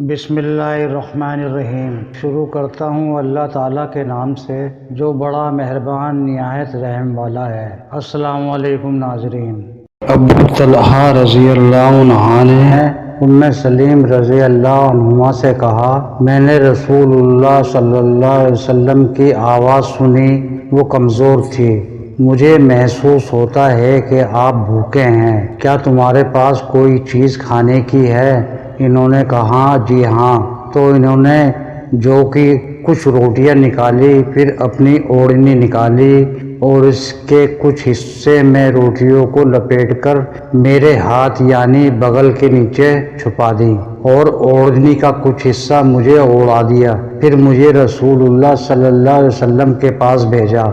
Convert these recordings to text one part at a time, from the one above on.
بسم اللہ الرحمن الرحیم۔ شروع کرتا ہوں اللہ تعالیٰ کے نام سے جو بڑا مہربان نہایت رحم والا ہے۔ السلام علیکم ناظرین۔ ابو طلحہ رضی اللہ عنہ نے ام سلیم رضی اللہ عنہما سے کہا، میں نے رسول اللہ صلی اللہ علیہ وسلم کی آواز سنی، وہ کمزور تھی۔ مجھے محسوس ہوتا ہے کہ آپ بھوکے ہیں، کیا تمہارے پاس کوئی چیز کھانے کی ہے؟ انہوں نے کہا جی ہاں۔ تو انہوں نے جو کہ کچھ روٹیاں نکالی، پھر اپنی اوڑھنی نکالی اور اس کے کچھ حصے میں روٹیوں کو لپیٹ کر میرے ہاتھ یعنی بغل کے نیچے چھپا دی اور اوڑھنی کا کچھ حصہ مجھے اوڑھا دیا۔ پھر مجھے رسول اللہ صلی اللہ علیہ وسلم کے پاس بھیجا۔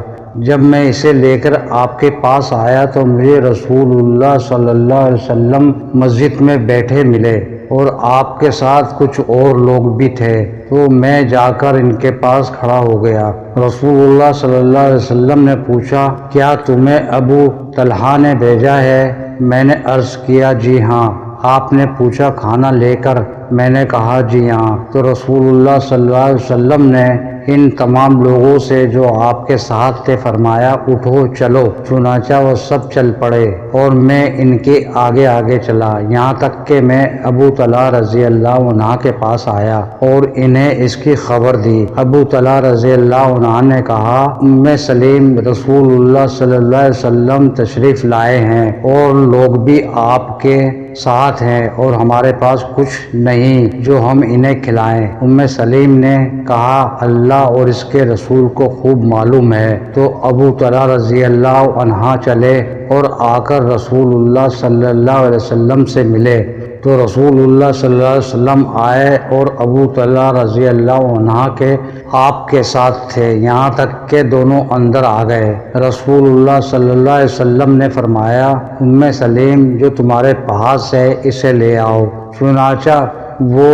جب میں اسے لے کر آپ کے پاس آیا تو مجھے رسول اللہ صلی اللہ علیہ وسلم مسجد میں بیٹھے ملے اور آپ کے ساتھ کچھ اور لوگ بھی تھے، تو میں جا کر ان کے پاس کھڑا ہو گیا۔ رسول اللہ صلی اللہ علیہ وسلم نے پوچھا، کیا تمہیں ابو طلحہ نے بھیجا ہے؟ میں نے عرض کیا جی ہاں۔ آپ نے پوچھا کھانا لے کر؟ میں نے کہا جی ہاں۔ تو رسول اللہ صلی اللہ علیہ وسلم نے ان تمام لوگوں سے جو آپ کے ساتھ تھے فرمایا، اٹھو چلو۔ چنانچہ وہ سب چل پڑے اور میں ان کے آگے آگے چلا، یہاں تک کہ میں ابو طلحہ رضی اللہ عنہ کے پاس آیا اور انہیں اس کی خبر دی۔ ابو طلحہ رضی اللہ عنہ نے کہا، ام سلیم، رسول اللہ صلی اللہ علیہ وسلم تشریف لائے ہیں اور لوگ بھی آپ کے ساتھ ہیں اور ہمارے پاس کچھ نہیں جو ہم انہیں کھلائیں۔ ام سلیم نے کہا، اللہ اور اس کے رسول کو خوب معلوم ہے۔ تو ابو طلحہ رضی اللہ عنہ چلے اور آ کر رسول اللہ صلی اللہ علیہ وسلم سے ملے۔ تو رسول اللہ صلی اللہ علیہ وسلم آئے اور ابو طلحہ رضی اللہ عنہ کے آپ کے ساتھ تھے، یہاں تک کہ دونوں اندر آ گئے۔ رسول اللہ صلی اللہ علیہ وسلم نے فرمایا، ام سلیم جو تمہارے پاس ہے اسے لے آؤ۔ چنانچہ وہ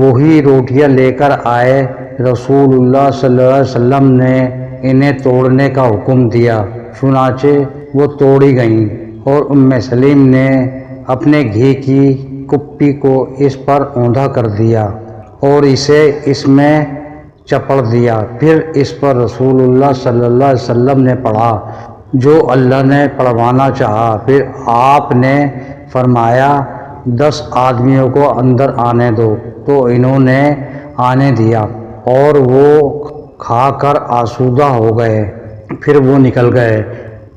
وہی روٹیاں لے کر آئے۔ رسول اللہ صلی اللہ علیہ وسلم نے انہیں توڑنے کا حکم دیا، چنانچہ وہ توڑی گئیں اور ام سلیم نے اپنے گھی کی کپی کو اس پر اوندا کر دیا اور اسے اس میں چپڑ دیا۔ پھر اس پر رسول اللہ صلی اللہ علیہ وسلم نے پڑھا جو اللہ نے پڑھوانا چاہا۔ پھر آپ نے فرمایا، 10 آدمیوں کو اندر آنے دو۔ تو انہوں نے آنے دیا اور وہ کھا کر آسودہ ہو گئے، پھر وہ نکل گئے۔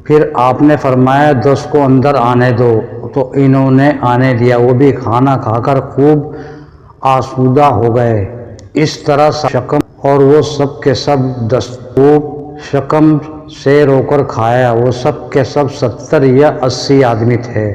پھر آپ نے فرمایا، 10 کو اندر آنے دو۔ تو انہوں نے آنے دیا، وہ بھی کھانا کھا کر خوب آسودہ ہو گئے۔ اس طرح شکم اور وہ سب کے سب خوب شکم سے رو کر کھایا۔ وہ سب کے سب 70 یا 80 آدمی تھے۔